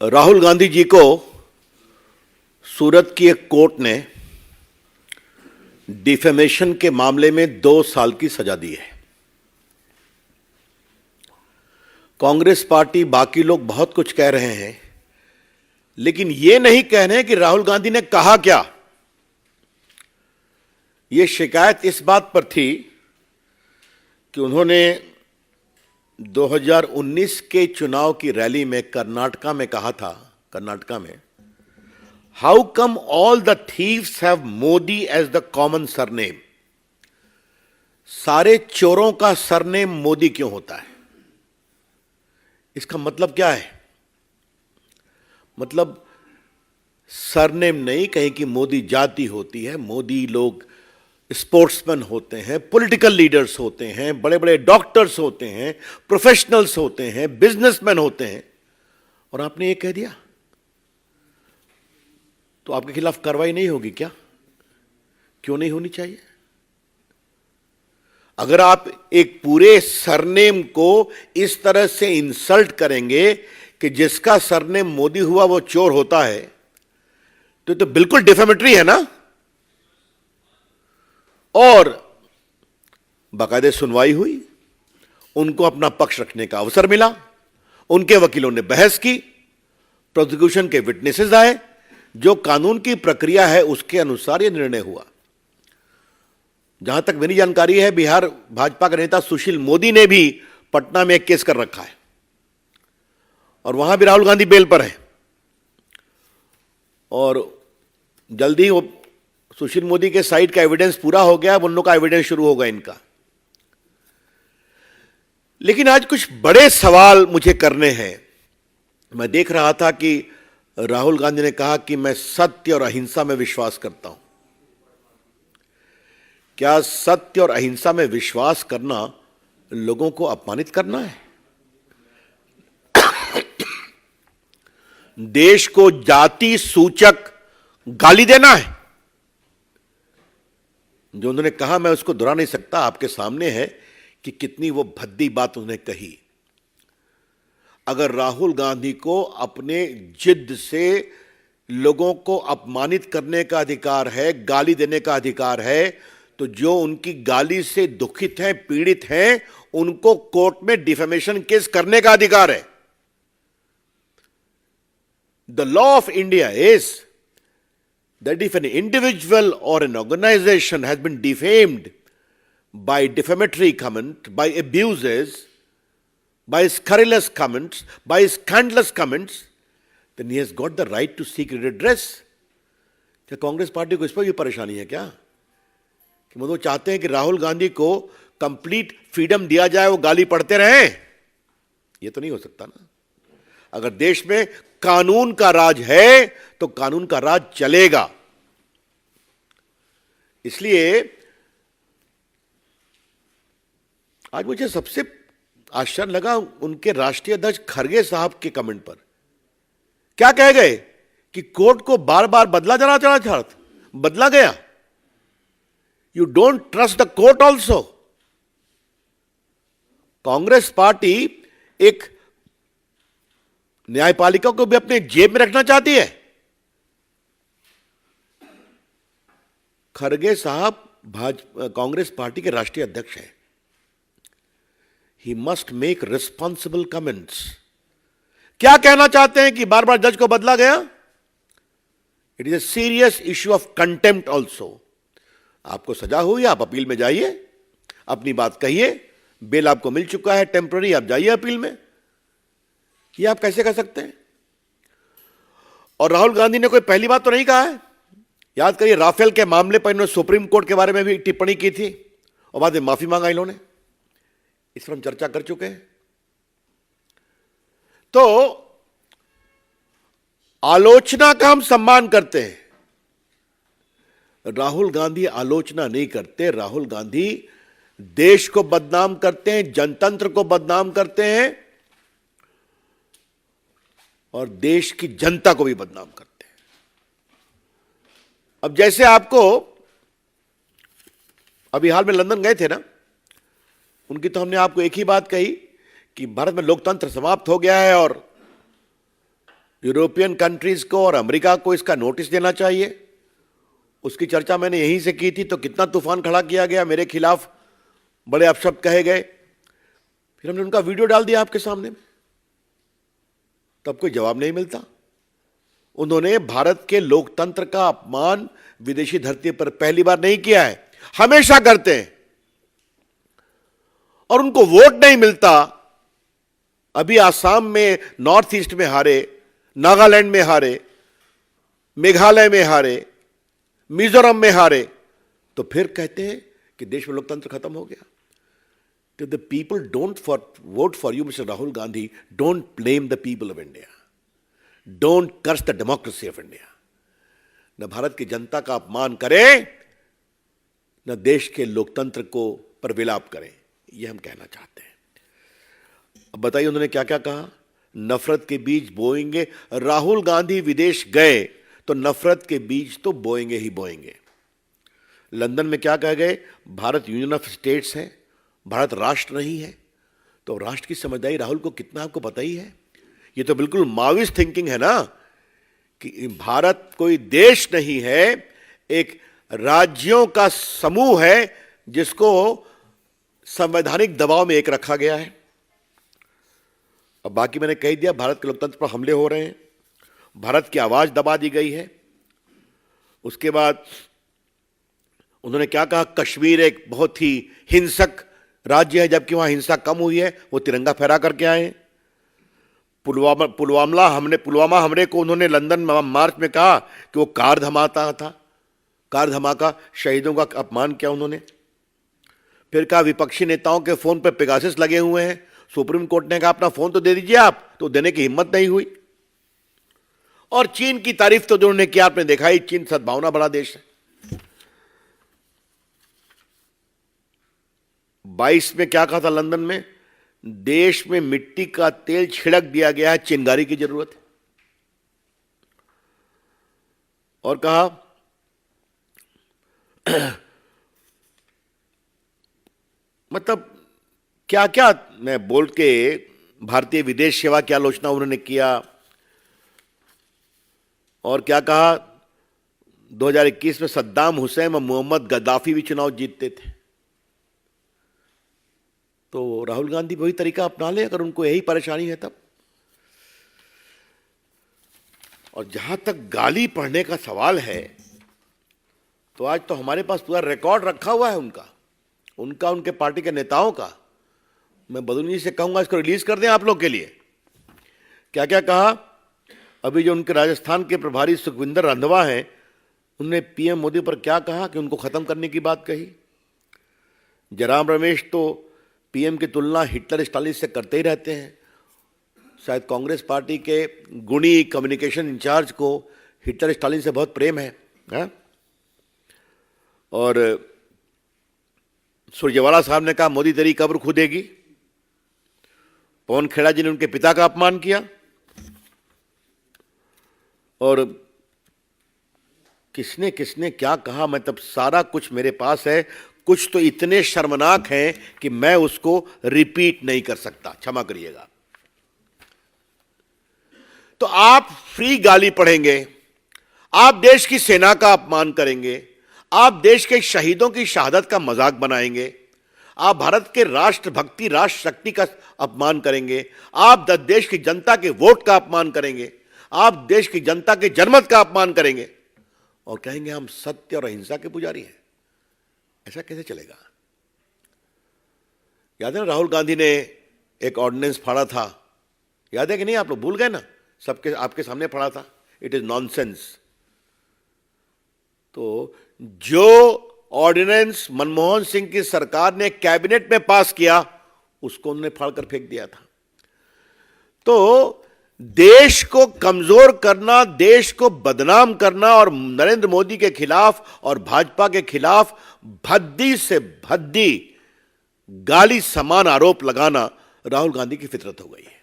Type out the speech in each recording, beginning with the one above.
राहुल गांधी जी को सूरत की एक कोर्ट ने डिफेमेशन के मामले में 2 साल की सजा दी है। कांग्रेस पार्टी, बाकी लोग बहुत कुछ कह रहे हैं, लेकिन यह नहीं कह रहे कि राहुल गांधी ने कहा क्या। यह शिकायत इस बात पर थी कि उन्होंने 2019 के चुनाव की रैली में कर्नाटका में कहा था, कर्नाटका में, how come all the thieves have Modi as the common surname. सारे चोरों का सरनेम मोदी क्यों होता है? इसका मतलब क्या है? मतलब सरनेम नहीं, कहीं की मोदी जाति होती है। मोदी लोग स्पोर्ट्समैन होते हैं, पॉलिटिकल लीडर्स होते हैं, बड़े बड़े डॉक्टर्स होते हैं, प्रोफेशनल्स होते हैं, बिजनेसमैन होते हैं, और आपने ये कह दिया तो आपके खिलाफ कार्रवाई नहीं होगी क्या? क्यों नहीं होनी चाहिए? अगर आप एक पूरे सरनेम को इस तरह से इंसल्ट करेंगे कि जिसका सरनेम मोदी हुआ वो चोर होता है, तो बिल्कुल डिफेमेटरी है ना। और बाकायदे सुनवाई हुई, उनको अपना पक्ष रखने का अवसर मिला, उनके वकीलों ने बहस की, प्रोसिक्यूशन के विटनेसेस आए, जो कानून की प्रक्रिया है उसके अनुसार यह निर्णय हुआ। जहां तक मेरी जानकारी है, बिहार भाजपा के नेता सुशील मोदी ने भी पटना में एक केस कर रखा है, और वहां भी राहुल गांधी बेल पर है, और जल्दी वो सुशील मोदी के साइड का एविडेंस पूरा हो गया, उन लोगों का एविडेंस शुरू होगा इनका। लेकिन आज कुछ बड़े सवाल मुझे करने हैं। मैं देख रहा था कि राहुल गांधी ने कहा कि मैं सत्य और अहिंसा में विश्वास करता हूं। क्या सत्य और अहिंसा में विश्वास करना लोगों को अपमानित करना है? देश को जाति सूचक गाली देना है? जो उन्होंने कहा, मैं उसको दोहरा नहीं सकता, आपके सामने है कि कितनी वो भद्दी बात उन्होंने कही। अगर राहुल गांधी को अपने जिद से लोगों को अपमानित करने का अधिकार है, गाली देने का अधिकार है, तो जो उनकी गाली से दुखित हैं, पीड़ित हैं, उनको कोर्ट में डिफेमेशन केस करने का अधिकार है। The law of India is that if an individual or an organization has been defamed by defamatory comment, by abuses, by scurrilous comments, by scandalous comments, then he has got the right to seek redress. क्या Congress party को इस पर भी परेशानी है क्या कि वो चाहते हैं कि राहुल गांधी को कंप्लीट फ्रीडम दिया जाए, वो गाली पढ़ते रहें? ये तो नहीं हो सकता ना। अगर देश में कानून का राज है तो कानून का राज चलेगा। इसलिए आज मुझे सबसे आश्चर्य लगा उनके राष्ट्रीय अध्यक्ष खरगे साहब के कमेंट पर। क्या कह गए कि कोर्ट को बार बार बदला गया। You don't trust the court also. Congress party एक न्यायपालिका को भी अपने जेब में रखना चाहती है। खरगे साहब कांग्रेस पार्टी के राष्ट्रीय अध्यक्ष हैं। He must make responsible comments. क्या कहना चाहते हैं कि बार बार जज को बदला गया? It is a serious issue of contempt also. आपको सजा हुई, आप अपील में जाइए, अपनी बात कहिए, बेल आपको मिल चुका है टेम्पररी, आप जाइए अपील में। ये आप कैसे कर सकते हैं? और राहुल गांधी ने कोई पहली बात तो नहीं कहा है। याद करिए, राफेल के मामले पर इन्होंने सुप्रीम कोर्ट के बारे में भी टिप्पणी की थी और बाद में माफी मांगा इन्होंने। इस पर हम चर्चा कर चुके हैं। तो आलोचना का हम सम्मान करते हैं, राहुल गांधी आलोचना नहीं करते। राहुल गांधी देश को बदनाम करते हैं, जनतंत्र को बदनाम करते हैं, और देश की जनता को भी बदनाम करते हैं। अब जैसे आपको अभी हाल में लंदन गए थे ना, उनकी तो हमने आपको एक ही बात कही कि भारत में लोकतंत्र समाप्त हो गया है और यूरोपियन कंट्रीज को और अमेरिका को इसका नोटिस देना चाहिए। उसकी चर्चा मैंने यहीं से की थी, तो कितना तूफान खड़ा किया गया, मेरे खिलाफ बड़े अपशब्द कहे गए। फिर हमने उनका वीडियो डाल दिया आपके सामने, तब कोई जवाब नहीं मिलता। उन्होंने भारत के लोकतंत्र का अपमान विदेशी धरती पर पहली बार नहीं किया है, हमेशा करते हैं, और उनको वोट नहीं मिलता। अभी आसाम में, नॉर्थ ईस्ट में हारे, नागालैंड में हारे, मेघालय में हारे, मिजोरम में हारे, तो फिर कहते हैं कि देश में लोकतंत्र खत्म हो गया। तो the people don't vote for you mister Rahul Gandhi, don't blame the people of India, don't curse the democracy of India. न भारत की जनता का अपमान करें, न देश के लोकतंत्र को पर विलाप करें, यह हम कहना चाहते हैं। अब बताइए उन्होंने क्या क्या कहा। नफरत के बीज बोएंगे। राहुल गांधी विदेश गए तो नफरत के बीज तो बोएंगे ही बोएंगे। लंदन में क्या कह गए, भारत यूनियन ऑफ स्टेट्स है, भारत राष्ट्र नहीं है। तो राष्ट्र की समझदारी राहुल को कितना आपको पता ही है। ये तो बिल्कुल माओइस्ट थिंकिंग है ना, कि भारत कोई देश नहीं है, एक राज्यों का समूह है जिसको संवैधानिक दबाव में एक रखा गया है। अब बाकी मैंने कह दिया, भारत के लोकतंत्र पर हमले हो रहे हैं, भारत की आवाज दबा दी गई है। उसके बाद उन्होंने क्या कहा, कश्मीर एक बहुत ही हिंसक राज्य है, जबकि वहां हिंसा कम हुई है, वो तिरंगा फहरा करके आए। पुलवामा हमले को उन्होंने लंदन मार्च में कहा कि वो कार धमाका था, कार धमाका, शहीदों का अपमान किया उन्होंने। फिर कहा विपक्षी नेताओं के फोन पर पेगासस लगे हुए हैं, सुप्रीम कोर्ट ने कहा अपना फोन तो दे दीजिए आप, तो देने की हिम्मत नहीं हुई। और चीन की तारीफ तो जो उन्होंने किया, आपने देखा ही, चीन सद्भावना बड़ा देश है। 22 में क्या कहा था लंदन में, देश में मिट्टी का तेल छिड़क दिया गया है, चिंगारी की जरूरत है। और कहा मतलब क्या क्या मैं बोल के भारतीय विदेश सेवा की आलोचना उन्होंने किया। और क्या कहा, 2021 में सद्दाम हुसैन और मोहम्मद गद्दाफी भी चुनाव जीतते थे। तो राहुल गांधी वही तरीका अपना ले अगर उनको यही परेशानी है तब। और जहां तक गाली पढ़ने का सवाल है, तो आज तो हमारे पास पूरा रिकॉर्ड रखा हुआ है उनका उनके पार्टी के नेताओं का। मैं बदूनी से कहूंगा इसको रिलीज कर दें आप लोग के लिए। क्या क्या कहा, अभी जो उनके राजस्थान के प्रभारी सुखविंदर रंधावा हैं, उन्होंने पीएम मोदी पर क्या कहा कि उनको खत्म करने की बात कही। जयराम रमेश तो पीएम की तुलना हिटलर स्टालिन से करते ही रहते हैं। शायद कांग्रेस पार्टी के गुणी कम्युनिकेशन इंचार्ज को हिटलर स्टालिन से बहुत प्रेम है, हा? और सुरजेवाला साहब ने कहा मोदी तेरी कब्र खुदेगी। पवन खेड़ा जी ने उनके पिता का अपमान किया। और किसने किसने क्या कहा, मैं तब सारा कुछ मेरे पास है। कुछ तो इतने शर्मनाक हैं कि मैं उसको रिपीट नहीं कर सकता, क्षमा करिएगा। तो आप फ्री गाली पढ़ेंगे, आप देश की सेना का अपमान करेंगे, आप देश के शहीदों की शहादत का मजाक बनाएंगे, आप भारत के राष्ट्रभक्ति राष्ट्र शक्ति का अपमान करेंगे, आप देश की जनता के वोट का अपमान करेंगे, आप देश की जनता के जनमत का अपमान करेंगे और कहेंगे हम सत्य और अहिंसा के पुजारी हैं। ऐसा कैसे चलेगा। याद है ना, राहुल गांधी ने एक ऑर्डिनेंस फाड़ा था, याद है कि नहीं, आप लोग भूल गए ना, सबके आपके सामने फाड़ा था। It is nonsense. तो जो ऑर्डिनेंस मनमोहन सिंह की सरकार ने कैबिनेट में पास किया, उसको उन्होंने फाड़कर फेंक दिया था। तो देश को कमजोर करना, देश को बदनाम करना और नरेंद्र मोदी के खिलाफ और भाजपा के खिलाफ भद्दी से भद्दी गाली समान आरोप लगाना राहुल गांधी की फितरत हो गई है।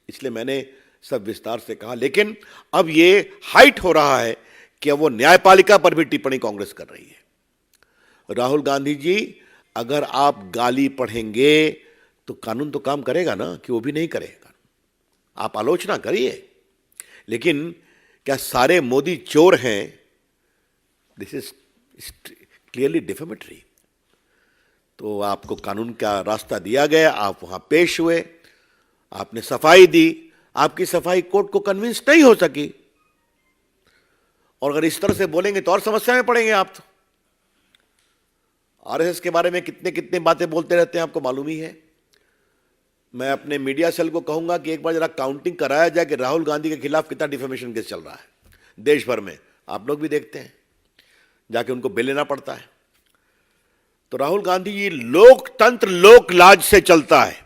इसलिए मैंने सब विस्तार से कहा। लेकिन अब ये हाइट हो रहा है कि अब वो न्यायपालिका पर भी टिप्पणी कांग्रेस कर रही है। राहुल गांधी जी, अगर आप गाली पढ़ेंगे तो कानून तो काम करेगा ना, कि वो भी नहीं करेगा। आप आलोचना करिए, लेकिन क्या सारे मोदी चोर हैं? This is clearly defamatory. तो आपको कानून का रास्ता दिया गया, आप वहां पेश हुए, आपने सफाई दी, आपकी सफाई कोर्ट को कन्विंस नहीं हो सकी, और अगर इस तरह से बोलेंगे तो और समस्या में पड़ेंगे आप। तो आरएसएस के बारे में कितने कितने बातें बोलते रहते हैं, आपको मालूम ही है। मैं अपने मीडिया सेल को कहूंगा कि एक बार जरा काउंटिंग कराया जाए कि राहुल गांधी के खिलाफ कितना डिफेमेशन केस चल रहा है देश भर में। आप लोग भी देखते हैं, जाके उनको बेल लेना पड़ता है। तो राहुल गांधी जी, लोकतंत्र लोक लाज से चलता है।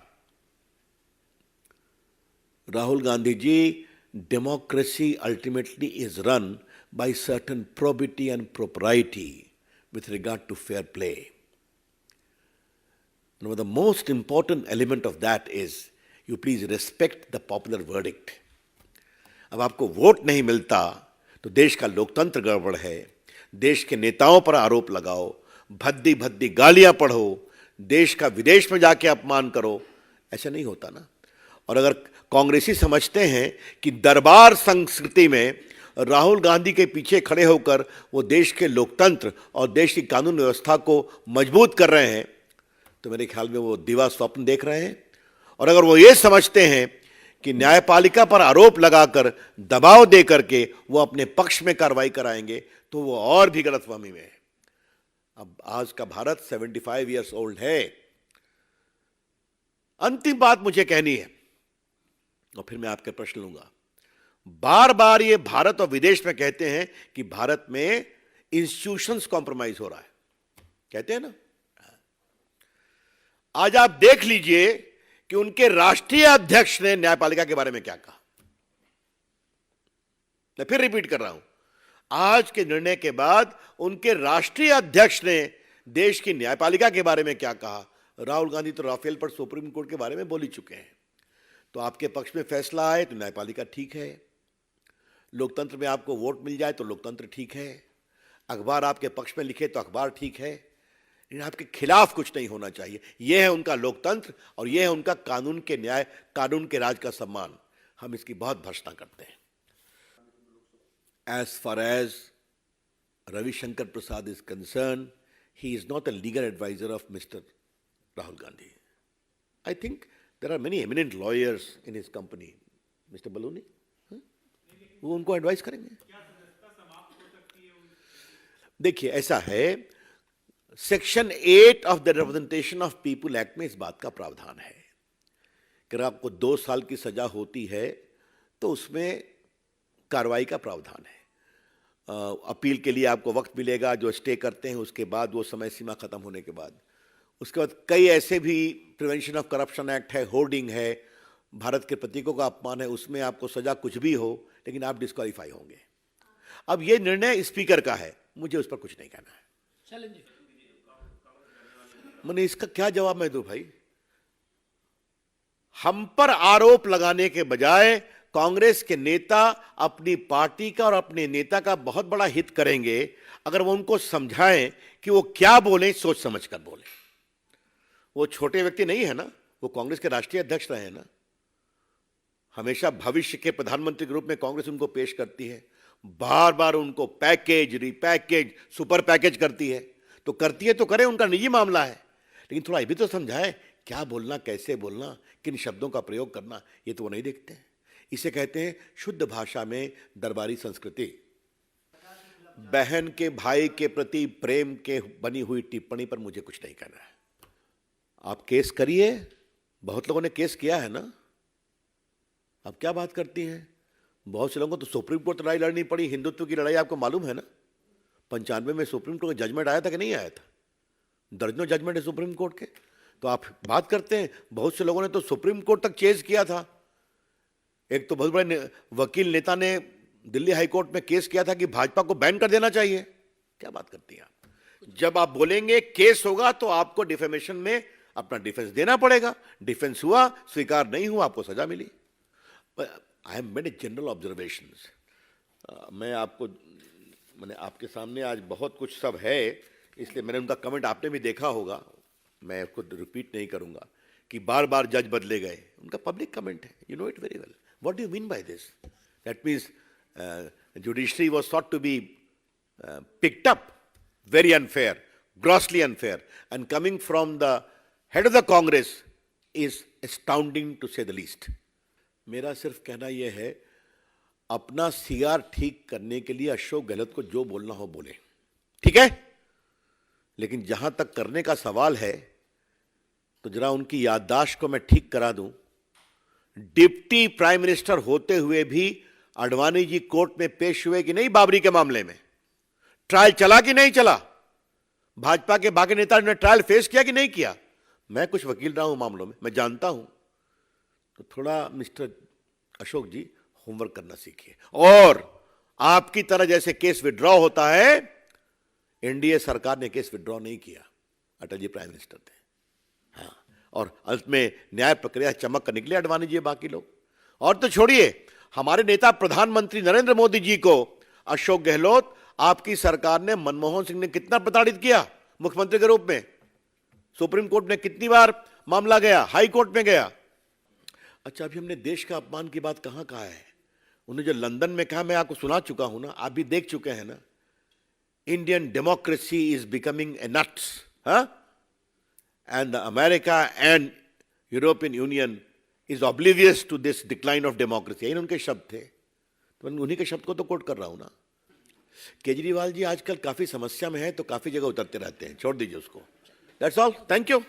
Rahul Gandhi ji, democracy ultimately is run by certain probity and propriety with regard to fair play. Now, the most important element of that is you please respect the popular verdict. अब आपको वोट नहीं मिलता तो देश का लोकतंत्र गड़बड़ है, देश के नेताओं पर आरोप लगाओ, भद्दी भद्दी गालियां पढ़ो, देश का विदेश में जाके अपमान करो, ऐसा नहीं होता ना। और अगर कांग्रेसी समझते हैं कि दरबार संस्कृति में राहुल गांधी के पीछे खड़े होकर वो देश के लोकतंत्र और देश की कानून व्यवस्था को मजबूत कर रहे हैं, तो मेरे ख्याल में वो दिवा स्वप्न देख रहे हैं। और अगर वो ये समझते हैं कि न्यायपालिका पर आरोप लगाकर, दबाव दे करके वो अपने पक्ष में कार्रवाई कराएंगे, तो वो और भी गलतफहमी में है। अब आज का भारत 75 ईयर्स ओल्ड है। अंतिम बात मुझे कहनी है और फिर मैं आपके प्रश्न लूंगा। बार बार ये भारत और विदेश में कहते हैं कि भारत में इंस्टीट्यूशंस कॉम्प्रोमाइज हो रहा है, कहते हैं ना। आज आप देख लीजिए कि उनके राष्ट्रीय अध्यक्ष ने न्यायपालिका के बारे में क्या कहा। मैं फिर रिपीट कर रहा हूं, आज के निर्णय के बाद उनके राष्ट्रीय अध्यक्ष ने देश की न्यायपालिका के बारे में क्या कहा। राहुल गांधी तो राफेल पर सुप्रीम कोर्ट के बारे में बोल ही चुके हैं। तो आपके पक्ष में फैसला आए तो न्यायपालिका ठीक है, लोकतंत्र में आपको वोट मिल जाए तो लोकतंत्र ठीक है, अखबार आपके पक्ष में लिखे तो अखबार ठीक है, लेकिन आपके खिलाफ कुछ नहीं होना चाहिए। यह है उनका लोकतंत्र और यह है उनका कानून के न्याय, कानून के राज का सम्मान। हम इसकी बहुत भर्त्सना करते हैं। As far as Ravishankar Prasad is concern, he is not a legal adviser of mister Rahul Gandhi. I think there are many eminent lawyers in his company. Mister Baluni, वो उनको एडवाइस करेंगे। देखिए, ऐसा है, section 8 of the representation of people act में इस बात का प्रावधान है कि अगर आपको 2 साल की सजा होती है तो उसमें कार्रवाई का प्रावधान है। अपील के लिए आपको वक्त मिलेगा, जो स्टे करते हैं उसके बाद, वो समय सीमा खत्म होने के बाद। उसके बाद कई ऐसे भी प्रिवेंशन ऑफ करप्शन एक्ट है, होर्डिंग है, भारत के प्रतीकों का अपमान है, उसमें आपको सजा कुछ भी हो लेकिन आप डिस्क्वालीफाई होंगे। अब ये निर्णय स्पीकर का है, मुझे उस पर कुछ नहीं कहना है। मैंने इसका क्या जवाब मैं दूं भाई? हम पर आरोप लगाने के बजाय कांग्रेस के नेता अपनी पार्टी का और अपने नेता का बहुत बड़ा हित करेंगे अगर वो उनको समझाएं कि वो क्या बोले, सोच समझ कर बोले। वो छोटे व्यक्ति नहीं है ना, वो कांग्रेस के राष्ट्रीय अध्यक्ष रहे हैं ना। हमेशा भविष्य के प्रधानमंत्री के रूप में कांग्रेस उनको पेश करती है, बार बार उनको पैकेज, रिपैकेज, सुपर पैकेज करती है। तो करती है तो करे, उनका निजी मामला है, लेकिन थोड़ा ये भी तो समझाए क्या बोलना, कैसे बोलना, किन शब्दों का प्रयोग करना, ये तो वो नहीं देखते हैं। इसे कहते हैं शुद्ध भाषा में दरबारी संस्कृति। बहन के भाई के प्रति प्रेम के बनी हुई टिप्पणी पर मुझे कुछ नहीं कहना है। आप केस करिए, बहुत लोगों ने केस किया है ना। अब क्या बात करती हैं? बहुत से लोगों को तो सुप्रीम कोर्ट लड़ाई लड़नी पड़ी, हिंदुत्व की लड़ाई, आपको मालूम है ना। 95 में सुप्रीम कोर्ट का जजमेंट आया था कि नहीं आया था? दर्जनों जजमेंट है सुप्रीम कोर्ट के। तो आप बात करते हैं, बहुत से लोगों ने तो सुप्रीम कोर्ट तक चेज किया था। एक तो बहुत बड़े वकील नेता ने दिल्ली हाई कोर्ट में केस किया था कि भाजपा को बैन कर देना चाहिए। क्या बात करती हैं आप? जब आप बोलेंगे केस होगा तो आपको डिफेमेशन में अपना डिफेंस देना पड़ेगा। डिफेंस हुआ, स्वीकार नहीं हुआ, आपको सजा मिली। I have made a general observations. मैंने आपके सामने आज बहुत कुछ सब है, इसलिए मैंने उनका कमेंट आपने भी देखा होगा, मैं उसको रिपीट नहीं करूंगा कि बार बार जज बदले गए। उनका पब्लिक कमेंट है, you know it very well. What do you mean by this? That means judiciary was thought to be picked up. Very unfair, grossly unfair. And coming from the head of the Congress is astounding to say the least. मेरा सिर्फ कहना यह है, अपना CR ठीक करने के लिए अशोक गहलोत को जो बोलना हो बोले, ठीक है, लेकिन जहां तक करने का सवाल है तो जरा उनकी याददाश्त को मैं ठीक करा दूं। डिप्टी प्राइम मिनिस्टर होते हुए भी अडवाणी जी कोर्ट में पेश हुए कि नहीं? बाबरी के मामले में ट्रायल चला कि नहीं चला? भाजपा के बाकी नेता ने ट्रायल फेस किया कि नहीं किया? मैं कुछ वकील रहा हूं मामलों में, मैं जानता हूं। तो थोड़ा मिस्टर अशोक जी होमवर्क करना सीखिए। और आपकी तरह जैसे केस विड्रॉ होता है, एनडीए सरकार ने केस विड्रॉ नहीं किया, अटल जी प्राइम मिनिस्टर थे। हाँ, और अंत में न्याय प्रक्रिया चमक कर निकले अडवाणी जी, बाकी लोग। और तो छोड़िए, हमारे नेता प्रधानमंत्री नरेंद्र मोदी जी को अशोक गहलोत, आपकी सरकार ने, मनमोहन सिंह ने कितना प्रताड़ित किया मुख्यमंत्री के रूप में। सुप्रीम कोर्ट में कितनी बार मामला गया, हाई कोर्ट में गया। अच्छा, अभी हमने देश का अपमान की बात कहां कहा है? उन्हें जो लंदन में कहा, मैं आपको सुना चुका हूं ना, आप भी देख चुके हैं ना। Indian democracy is becoming a nuts, and America and European union is oblivious to this decline of democracy. इन उनके शब्द थे, तो उन्हीं के शब्द को तो कोट कर रहा हूं ना। केजरीवाल जी आजकल काफी समस्या में है, तो काफी जगह उतरते रहते हैं, छोड़ दीजिए उसको। That's all, thank you.